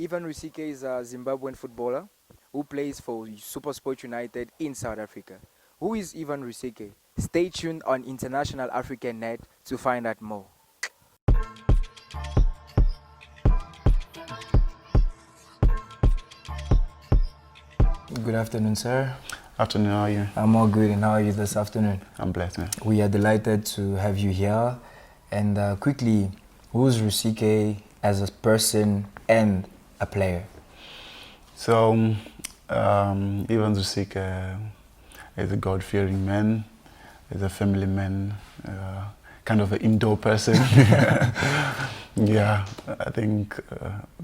Evan Rusike is a Zimbabwean footballer who plays for SuperSport United in South Africa. Who is Evan Rusike? Stay tuned on International African Net to find out more. Good afternoon, sir. Afternoon, how are you? I'm all good, and how are you this afternoon? I'm blessed, man. We are delighted to have you here. And quickly, who's Rusike as a person and a player? So, Evan Rusike is a God-fearing man, is a family man, kind of an indoor person. Yeah, I think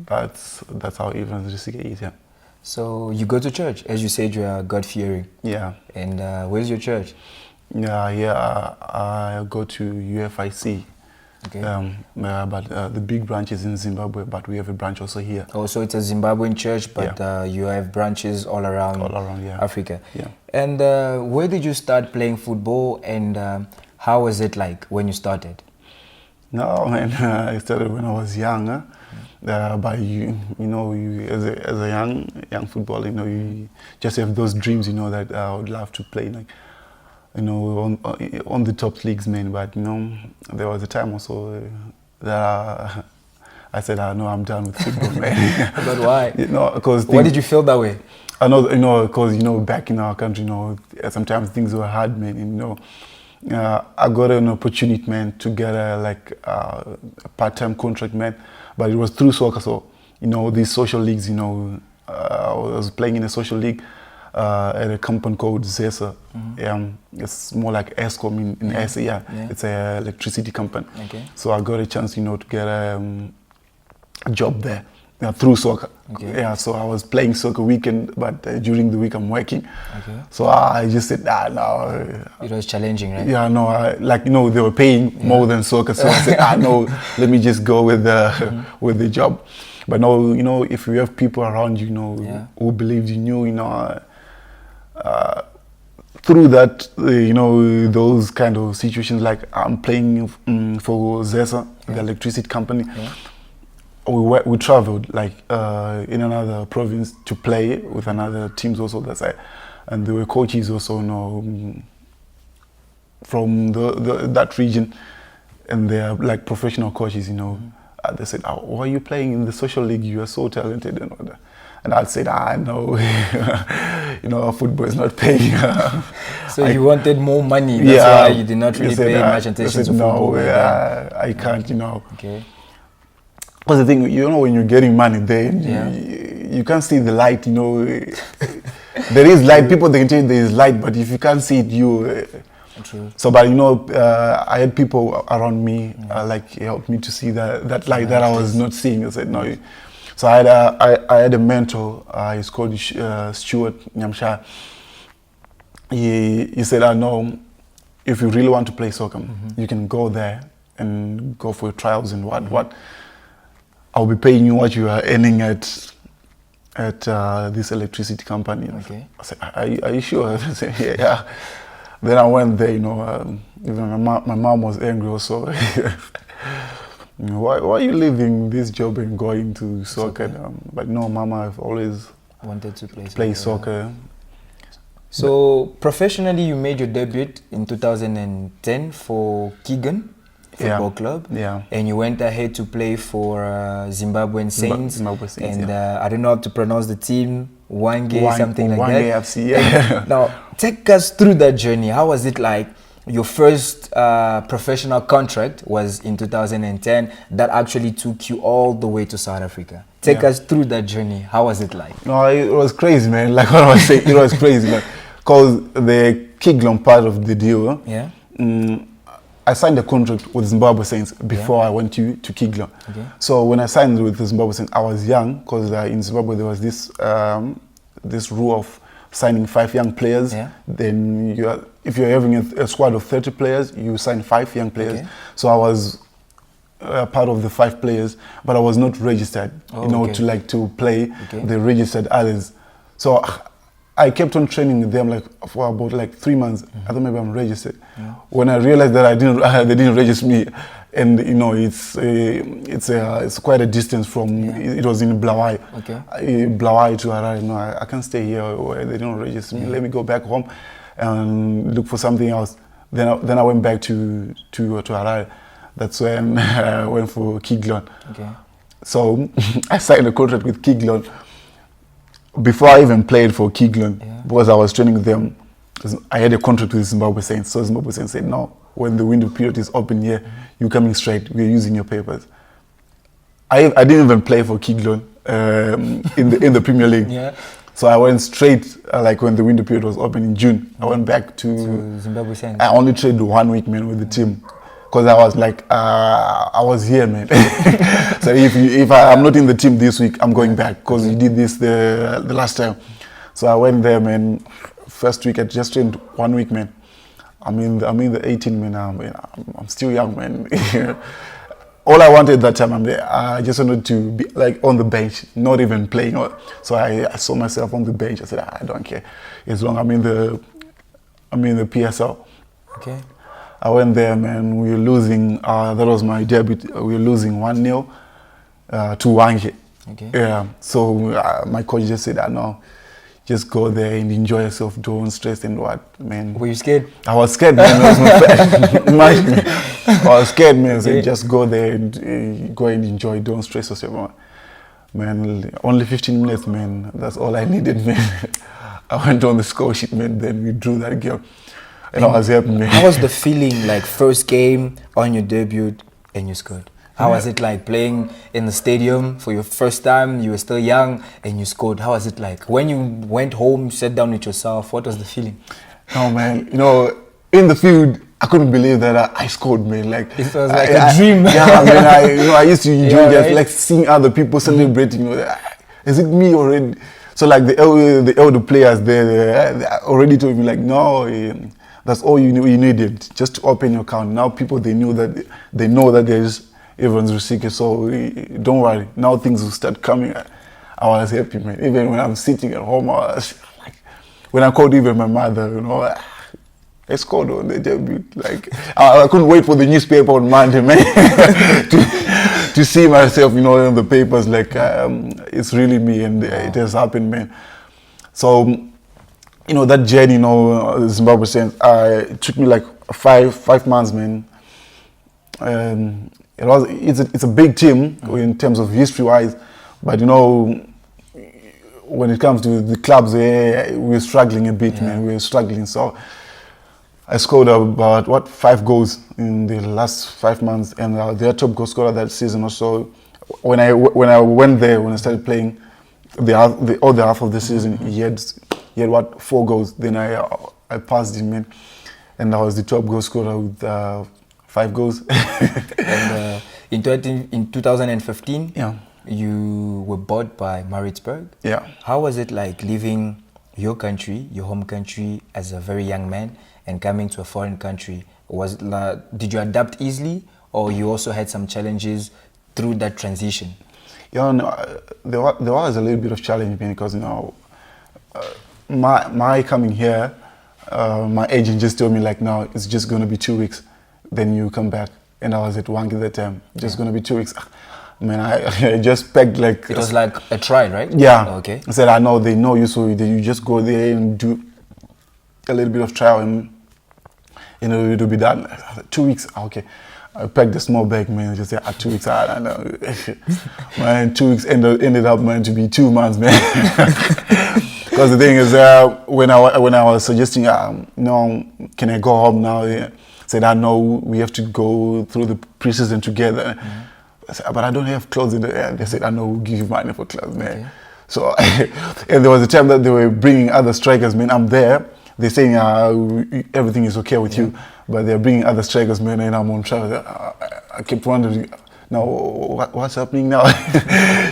that's how Evan Rusike is, yeah. So you go to church, as you said, you are God-fearing. Yeah. And where's your church? Yeah, I go to UFIC. Okay. But the big branch is in Zimbabwe, but we have a branch also here. Oh, so it's a Zimbabwean church, but you have branches all around yeah. Africa. Yeah. And where did you start playing football, and how was it like when you started? No, man, I started when I was young. But you as a young footballer, you just have those dreams, that I would love to play, like, on the top leagues, man. But there was a time also that I said, no, I'm done with football, man. But why? Because why did you feel that way? I know, because back in our country, sometimes things were hard, man. And, I got an opportunity, man, to get a part-time contract, man. But it was through soccer, so these social leagues. I was playing in a social league at a company called Zesa. It's more like Eskom in SA. Yeah. It's an electricity company. Okay. So I got a chance, to get a job there. Through soccer. Okay. Yeah, so I was playing soccer weekend, but during the week I'm working. Okay. So I just said, no. It was challenging, right? Yeah, no, they were paying more than soccer, so I said, no, let me just go with the job. But no, if you have people around you, who believed in you, through that, those kind of situations, like I'm playing for Zesa, the electricity company. Yeah. We traveled in another province to play with another teams also that side, and there were coaches also from that region, and they are like professional coaches. They said, why are you playing in the social league? You are so talented and all that. And I said, no, football is not paying. So you wanted more money. That's why you did not really pay much attention to football. No, I can't. Okay. Because the thing, when you're getting money there, you can't see the light, There is light, people, they can tell you there is light, but if you can't see it, True. So, but I had people around me, helped me to see that light that I was not seeing. I said, no. So I had a mentor, he's called Stuart Nyamsha. He said, I know, if you really want to play soccer, you can go there and go for trials and what. I'll be paying you what you are earning at this electricity company. Okay. I said, are you sure? I said, yeah. Then I went there, even my mom was angry also. Why are you leaving this job and going to soccer? But no, Mama, I've always wanted to play soccer. So professionally, you made your debut in 2010 for Keegan Football Club, and you went ahead to play for Zimbabwean Saints. And I don't know how to pronounce the team, something like that. FC, yeah. Now, take us through that journey. How was it like? Your first professional contract was in 2010. That actually took you all the way to South Africa. Take us through that journey. How was it like? No, it was crazy, man. Like what I was saying, it was crazy, man. Because the Kiglon part of the deal, I signed a contract with Zimbabwe Saints before I went to Kiglon. Okay. So when I signed with the Zimbabwe Saints, I was young, because in Zimbabwe there was this rule of signing 5 young players. Then if you're having a squad of 30 players, you sign 5 young players. Okay. So I was part of the 5 players, but I was not registered, to play. Okay. They registered others. So I kept on training with them for about 3 months. I thought maybe I'm registered. When I realized that they didn't register me, and you know it's quite a distance from. It was in Blawai. Blawai to Harare. No, I can't stay here where they don't register me. Let me go back home and look for something else. Then I went back to Harare. That's when I went for Kiglon. So I signed a contract with Kiglon before I even played for Kiglon, because I was training with them. I had a contract with Zimbabwe Saints. So Zimbabwe Saints said, no, when the window period is open here, you're coming straight. We're using your papers. I didn't even play for Kiglon in the Premier League. So I went straight, like when the window period was open in June. I went back to Zimbabwe Saints. I only trained 1 week, man, with the team. Because I was like, I was here, man. So if I'm not in the team this week, I'm going back, because we did this the last time. So I went there, man. First week I just trained 1 week, man. I'm in the 18, man. I'm still young, man. All I wanted that time, I just wanted to be like on the bench, not even playing. So I saw myself on the bench. I said, I don't care, as long as I'm in the PSL. I went there, man. We were losing. That was my debut. We were losing 1-0 to Wange. So my coach just said, no, just go there and enjoy yourself. Don't stress and what, man. Were you scared? I was scared, man. I was scared, man. So just go there and go and enjoy. Don't stress yourself, man. Only 15 minutes, man. That's all I needed, man. I went on the score sheet, man. Then we drew that game. And I was happy, man. How was the feeling, like first game on your debut and you scored? How was it like playing in the stadium for your first time? You were still young and you scored. How was it like? When you went home, sat down with yourself, what was the feeling? Oh, man. You know, in the field, I couldn't believe that I scored, man. Like, it was like a dream. Yeah, man. I used to enjoy just like seeing other people celebrating. You know, is it me already? So like the elder players they already told me like, no. That's all you needed, just to open your account. Now people, they know that there's Evan Rusike, so don't worry. Now things will start coming. I was happy, man. Even when I'm sitting at home, I was like, when I called even my mother, you know, I scored on the debut. Like I couldn't wait for the newspaper on Monday, man, to see myself, you know, in the papers. Like it's really me, and it has happened, man. So. You know, that journey, you know, Zimbabwe Saints, it took me like five months, man. It's a big team in terms of history-wise, but you know, when it comes to the clubs, we're struggling a bit, man. We're struggling. So I scored about 5 goals in the last 5 months, and their top goal scorer that season also. When I went there, when I started playing, the other half of the season, he had 4 goals. Then I passed him, man, and I was the top goal scorer with 5 goals. And in 2015, you were bought by Maritzburg. How was it like leaving your country, your home country, as a very young man and coming to a foreign country? Did you adapt easily, or you also had some challenges through that transition? Yeah, no, there was a little bit of challenge, because you know. My coming here, my agent just told me like, no, it's just going to be 2 weeks, then you come back. And I was at Wange at that time, just going to be 2 weeks. Man, I just packed like... It was like a trial, right? Yeah. Okay. I said, I know, they know you, so you just go there and do a little bit of trial and you know, it'll be done. 2 weeks, okay. I packed a small bag, man, just said, 2 weeks, I know. Man, 2 weeks ended up, man, to be 2 months, man. Because the thing is, when I was suggesting, no, can I go home now? Said, I know we have to go through the pre-season together. I said, but I don't have clothes in the air. They said, I know, we'll give you money for clothes, man. Okay. So, and there was a time that they were bringing other strikers, man. I'm there. They're saying everything is okay with you, but they're bringing other strikers, man, and I'm on travel. I kept wondering, now what's happening now?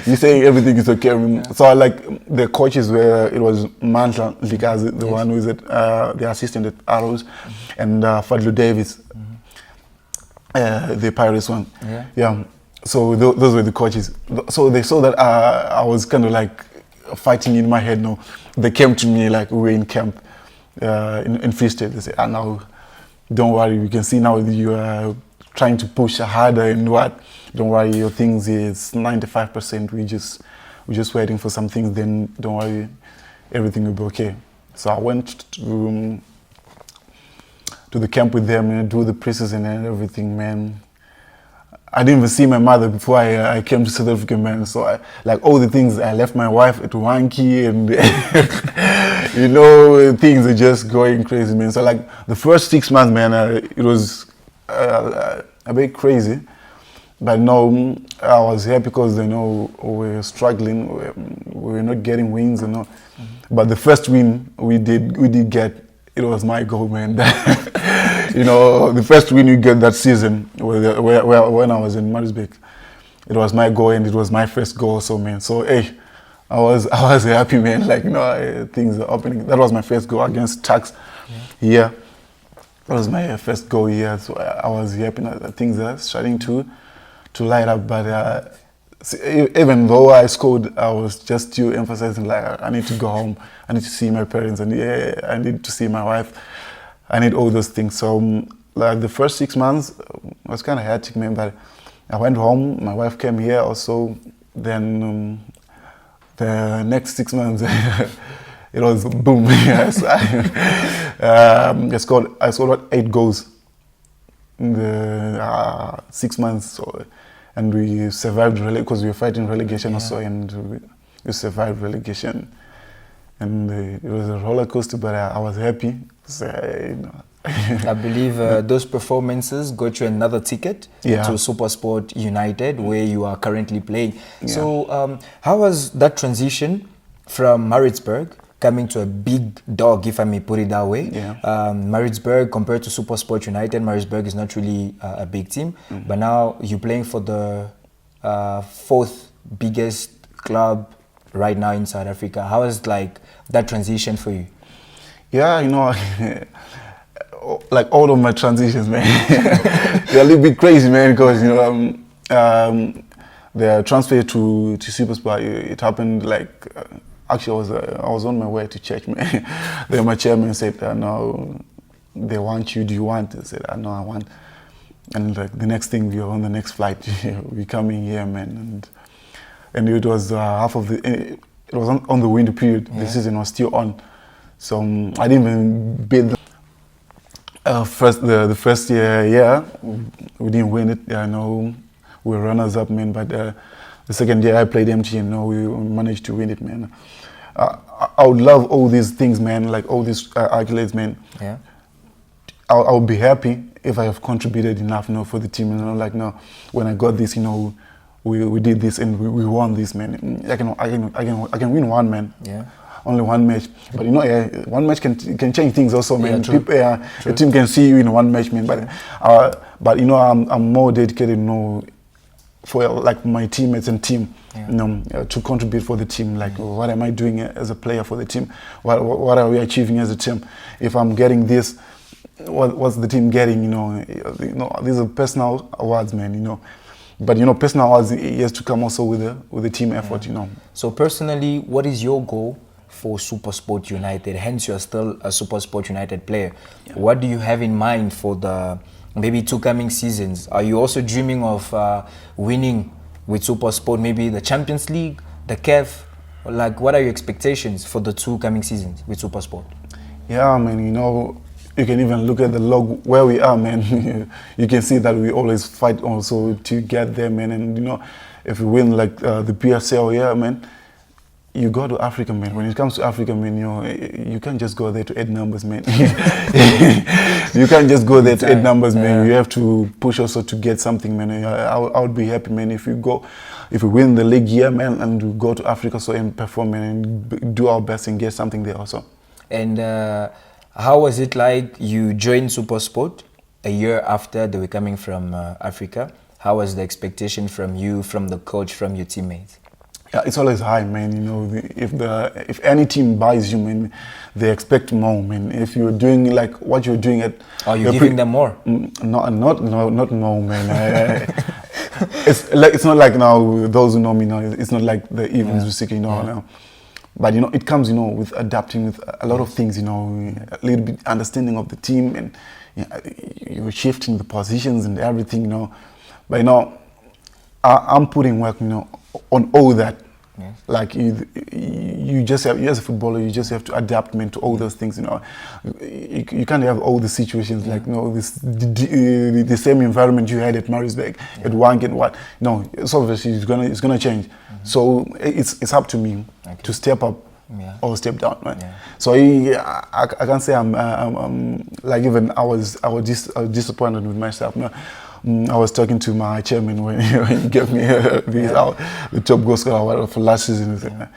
You're saying everything is okay. So like the coaches were, it was Mantla Likazi, the one who is the assistant at Arrows, and Fadlu Davis, the Pirates one. Yeah. So those were the coaches. So they saw that I was kind of like fighting in my head. No, they came to me like we were in camp in Free State. They said, now, don't worry, we can see now you are trying to push harder and what. Don't worry, your things is 95%. We're just waiting for some things. Then don't worry, everything will be okay. So I went to the camp with them and do the preseason and everything, man. I didn't even see my mother before I came to South Africa, man. So like all the things, I left my wife at Wanky and you know, things are just going crazy, man. So like the first 6 months, man, it was a bit crazy. But no, I was happy because, you know, we were struggling, we were not getting wins, you know. Mm-hmm. But the first win we did get, it was my goal, man. You know, the first win we got that season, when I was in Maritzburg, it was my goal and it was my first goal. So, man, so hey, I was happy, man. Like, you know, things are opening. That was my first goal against Tuks here. That was my first goal here. So I was happy that things are starting to light up. But even though I scored, I was just still emphasizing, like, I need to go home. I need to see my parents, and I need to see my wife. I need all those things. So, like, the first 6 months was kind of hectic, man. But I went home. My wife came here also. Then the next 6 months, it was boom. Yes, I scored 8 goals in the 6 months. So, and we survived because we were fighting relegation also, and we survived relegation. And it was a roller coaster, but I was happy. So, you know. I believe those performances got you another ticket to SuperSport United, where you are currently playing. Yeah. So how was that transition from Maritzburg coming to a big dog, if I may put it that way? Yeah. Maritzburg compared to SuperSport United, Maritzburg is not really a big team, but now you're playing for the 4th biggest club right now in South Africa. How is like that transition for you? Yeah, you know, like all of my transitions, man, they're a little bit crazy, man, because, you know, the transfer to SuperSport, it happened like, actually I was on my way to church, man. Then my chairman said, no, they want you, do you want? I said, no, I want. And like the next thing, we were on the next flight, we coming here, man, and it was half of it was on the winter period. The season was still on. So I didn't even bid the first year. We didn't win it. I know we were runners up, man. But the second year I played MT, and we managed to win it, man. I would love all these things, man. Like all these accolades, man. Yeah. I would be happy if I have contributed enough, you know, for the team. You know, like now when I got this, you know, we did this and we won this, man. I can win one, man. Yeah. Only one match, but you know, one match can change things also, man. The team can see you in one match, man. But you know, I'm more dedicated, you know, for like my teammates and team, you know, to contribute for the team. Like, what am I doing as a player for the team? What are we achieving as a team? If I'm getting this, what's the team getting? You know, these are personal awards, man. You know. But you know, personal awards has to come also with the team effort, you know. So personally, what is your goal for SuperSport United? Hence, you are still a SuperSport United player. Yeah. What do you have in mind for the maybe 2 coming seasons? Are you also dreaming of winning with SuperSport, maybe the Champions League, the CAF? Like, what are your expectations for the 2 coming seasons with SuperSport? Yeah, I mean, you know, you can even look at the log where we are, man. You can see that we always fight also to get there, man. And you know, if we win like the PSL, yeah, man, you go to Africa, man. When it comes to Africa, man, you know, you can't just go there to add numbers, man. You can't just go there to add numbers, man. You have to push also to get something, man. I would be happy, man, if we win the league here, man, and we go to Africa so and perform, man, and do our best and get something there also. And how was it like you joined SuperSport a year after they were coming from Africa? How was the expectation from you, from the coach, from your teammates? Yeah, it's always high, man. You know, if any team buys you, man, they expect more, man. If you're doing like what you're doing at, are you giving them more? Not more, man. It's not like now those who know me now. It's not like the Evan Rusike, you know now. But you know, it comes, you know, with adapting with a lot of things, you know, a little bit understanding of the team, and you're shifting the positions and everything, you know. But, you know, I'm putting work, you know, on all that. Yeah. Like you just have, as a footballer, you just have to adapt, man, to all those things, you know. You can't have all the situations like, you know, the same environment you had at Maritzburg, at Wank and what. No, it's obviously it's gonna change. So it's up to me to step up or step down, right? Yeah. So I can't say I'm like, even I was disappointed with myself. No. I was talking to my chairman when he gave me the top goal scorer for last season.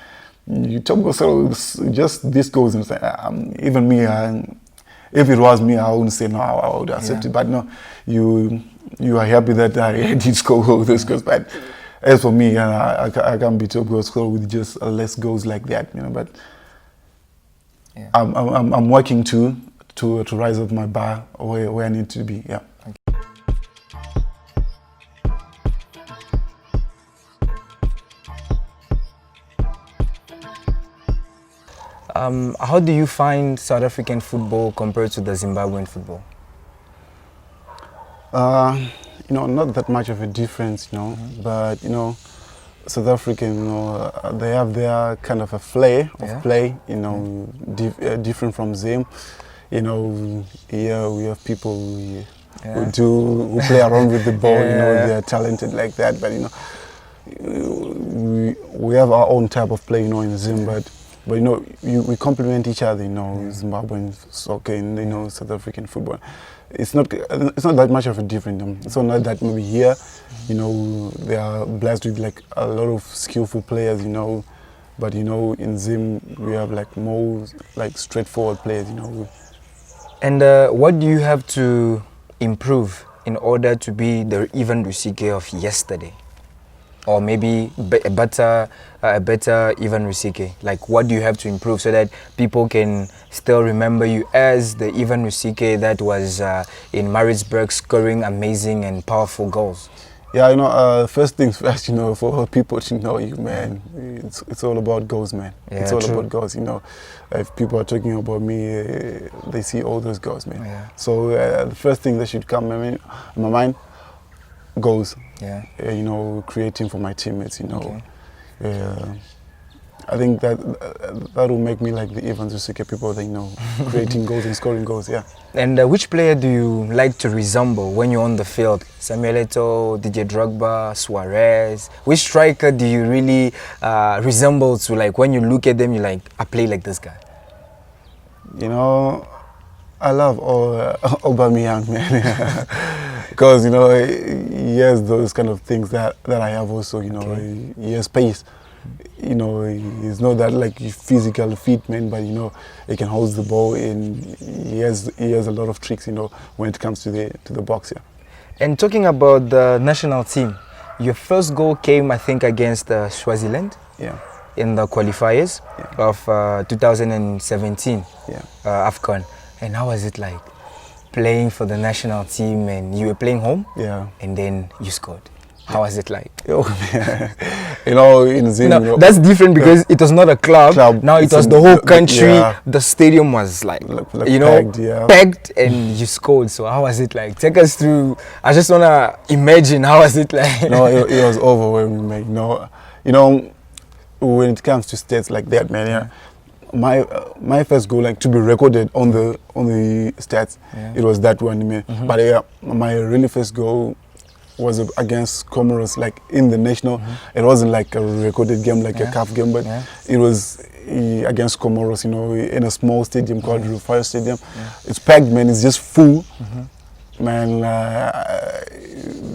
You top goal scorer, just this goals. And even me, if it was me, I wouldn't say no. I would accept it. But no, you are happy that I did score all those goals. But as for me, I can't be top goal scorer with just less goals like that. You know, but I'm working to rise up my bar where I need to be. Yeah. How do you find South African football compared to the Zimbabwean football? You know, not that much of a difference, you know, but, you know, South African, you know, they have their kind of a flair of play, you know, different from Zim. You know, here we have people who play around with the ball, you know, they're talented like that, but, you know, we have our own type of play, you know, in Zim, but you know, we complement each other, you know, Zimbabwean soccer and, you know, South African football. It's not that much of a difference. It's not that maybe here, you know, they are blessed with like a lot of skillful players, you know, but, you know, in Zim we have like more like straightforward players, you know. And what do you have to improve in order to be the Evan Rusike of yesterday? Or maybe a better Evan Rusike? Like, what do you have to improve so that people can still remember you as the Evan Rusike that was in Maritzburg scoring amazing and powerful goals? Yeah, you know, first things first, you know, for people to know you, man, it's all about goals, man. Yeah, it's all about goals, you know. If people are talking about me, they see all those goals, man. Yeah. So the first thing that should come in my mind, goals. Yeah. You know, creating for my teammates, you know. Okay. I think that will make me like the Evan Rusike people that, you know, creating goals and scoring goals, yeah. And which player do you like to resemble when you're on the field? Samuel Eto'o, DJ Drogba, Suarez? Which striker do you really resemble to? Like, when you look at them, you're like, I play like this guy. You know, I love Aubameyang, man. Because, you know, he has those kind of things that I have also, you know. He has pace. You know, he's not that like physical fit, man, but, you know, he can hold the ball and he has a lot of tricks, you know, when it comes to the box, yeah. And talking about the national team, your first goal came, I think, against Swaziland. Yeah. In the qualifiers of 2017 AFCON. And how was it like playing for the national team and you were playing home? Yeah. And then you scored. How was it like? You know, in Zim, no, that's different because it was not a club. Now it was the whole country. Yeah. The stadium was like you know, packed, and you scored. So how was it like? Take us through. I just wanna imagine how was it like. No, it was overwhelming, man. You know, when it comes to stats like that, man. Yeah. My first goal, like, to be recorded on the stats, it was that one, man. But my really first goal was against Comoros, like in the national. It wasn't like a recorded game, like a CAF game, but it was against Comoros, you know, in a small stadium called Rufai Stadium. It's packed, man. It's just full, man.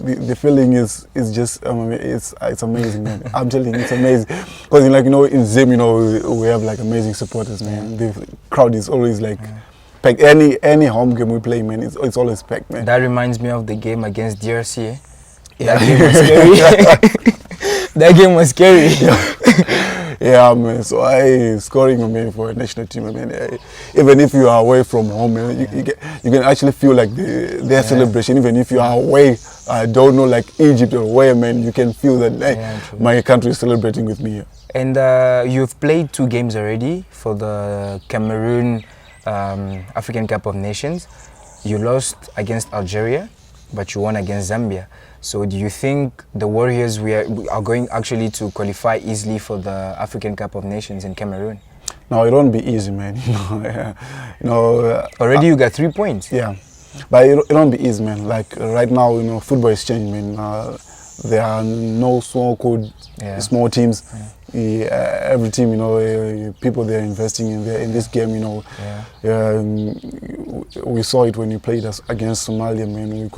The feeling is just it's amazing, man. I'm telling you, it's amazing. Because, like, you know, in Zim, you know, we have like amazing supporters, man. The crowd is always like. Packed. Any home game we play, man, it's always packed, man. That reminds me of the game against DRC. Eh? Yeah. That game was scary. That game was scary. Yeah, man. So scoring, man, for a national team, man. Even if you are away from home, man, you can actually feel like their celebration. Even if you are away, I don't know, like Egypt or where, man, you can feel that my country is celebrating with me. And you've played 2 games already for the Cameroon African Cup of Nations. you lost against Algeria, but you won against Zambia. So do you think the Warriors are going actually to qualify easily for the African Cup of Nations in Cameroon? No, it won't be easy, man. Already you got 3 points. Yeah, but it won't be easy, man. Like right now, football is changing, man. There are no so-called small teams. Every team, people they're investing in this game. We saw it when you played us against Somalia, man.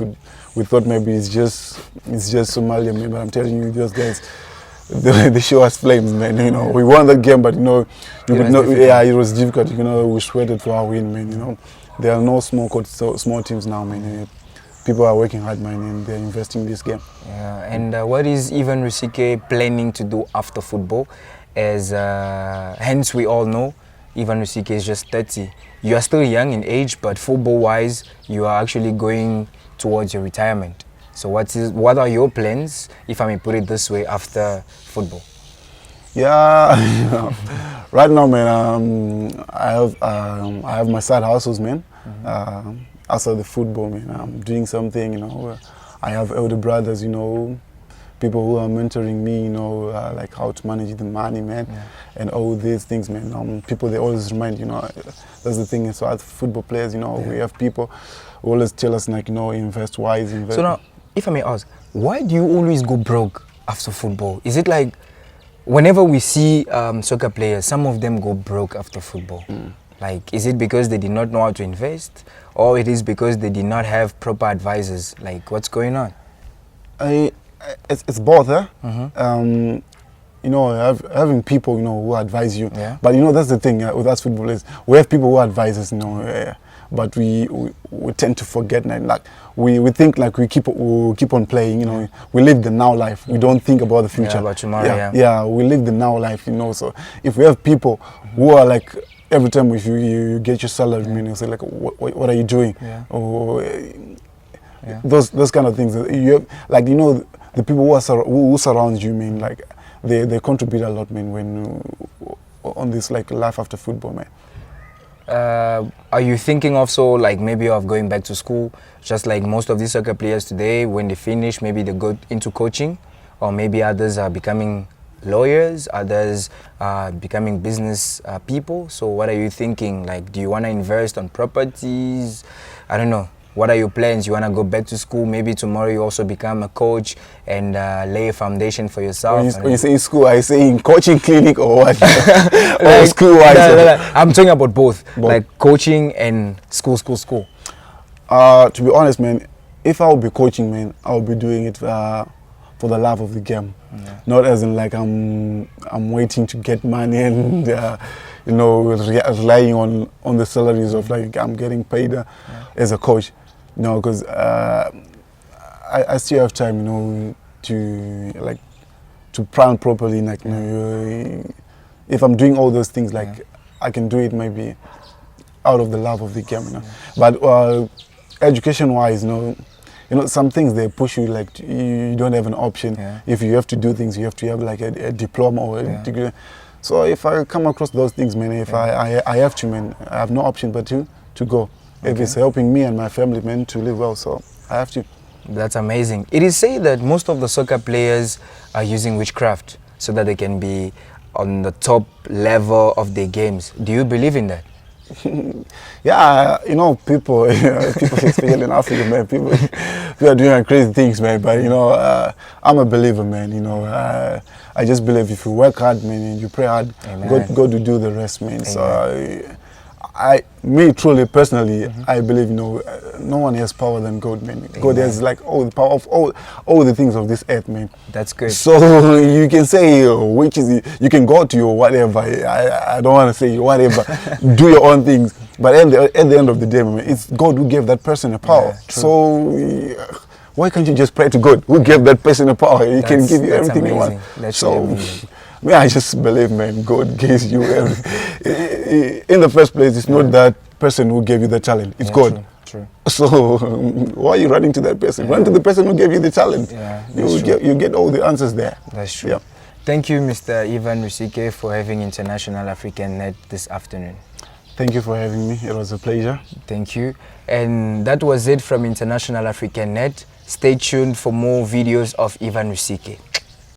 We thought maybe it's just Somalia, man. But I'm telling you, those guys, they show us flames, man. We won that game, but it was difficult. We sweated for our win, man. There are no small teams now, man. People are working hard, man, and they're investing in this game. Yeah, and what is Evan Rusike planning to do after football? As hence we all know, Evan Rusike is just 30. You are still young in age, but football-wise, you are actually going towards your retirement. So what are your plans, if I may put it this way, after football? Yeah, right now, man, I have my side hustles, man. Outside the football, man, I'm doing something, I have elder brothers, people who are mentoring me, like how to manage the money, man, and all these things, man. People, they always remind, that's the thing. So as football players, we have people who always tell us, like, invest wise, invest. So now, if I may ask, why do you always go broke after football? Is it like, whenever we see soccer players, some of them go broke after football? Like, is it because they did not know how to invest? Or it is because they did not have proper advisors? Like, what's going on? It's both, eh? Having people, who advise you. Yeah. But, that's the thing with us footballers. We have people who advise us, but we tend to forget, like, we think like we keep on playing, we live the now life. We don't think about the future. Yeah, about tomorrow, yeah, we live the now life, so if we have people who are like, every time if you get your salary, you say like, what are you doing? Or those kind of things. You have, like, the people who surround you, man, like they contribute a lot, man, when on this like life after football, man. Are you thinking also like maybe of going back to school, just like most of these soccer players today? When they finish, maybe they go into coaching, or maybe others are becoming lawyers, others are becoming business people. So what are you thinking? Like, do you want to invest on properties? I don't know. What are your plans? You want to go back to school? Maybe tomorrow you also become a coach and lay a foundation for yourself. When you say in school, I say in coaching clinic or what? Or school-wise? No. I'm talking about both. Like coaching and school. To be honest, man, if I would be coaching, man, I would be doing it for the love of the game. Not as in like I'm waiting to get money and relying on the salaries of like I'm getting paid as a coach. No, because I still have time, to plan properly. Like, if I'm doing all those things, like I can do it maybe out of the love of the game. But education-wise, some things they push you, like you don't have an option. If you have to do things, you have to have like a diploma or a degree. So if I come across those things, man, if I have to, man, I have no option but to go. If it's helping me and my family, man, to live well, so I have to. That's amazing. It is said that most of the soccer players are using witchcraft so that they can be on the top level of their games. Do you believe in that? Yeah, people, especially in Africa, man, people are doing crazy things, man. But I'm a believer, man. I just believe if you work hard, man, and you pray hard, God will do the rest, man. Amen. So truly, personally, I believe, no one has power than God, man. Amen. God has like all the power of all the things of this earth, man. That's good. So you can say which is you can go to your whatever. I don't want to say whatever. Do your own things, but at the end of the day, man, it's God who gave that person a power. So why can't you just pray to God who gave that person a power? He can give you everything you want. That's so. Amazing. I just believe, man, God gives you everything. In the first place, it's not that person who gave you the talent, it's God. True. So why are you running to that person? Run to the person who gave you the talent. You get all the answers there. That's true. Yeah. Thank you, Mr. Evan Rusike, for having International African Net this afternoon. Thank you for having me. It was a pleasure. Thank you. And that was it from International African Net. Stay tuned for more videos of Evan Rusike.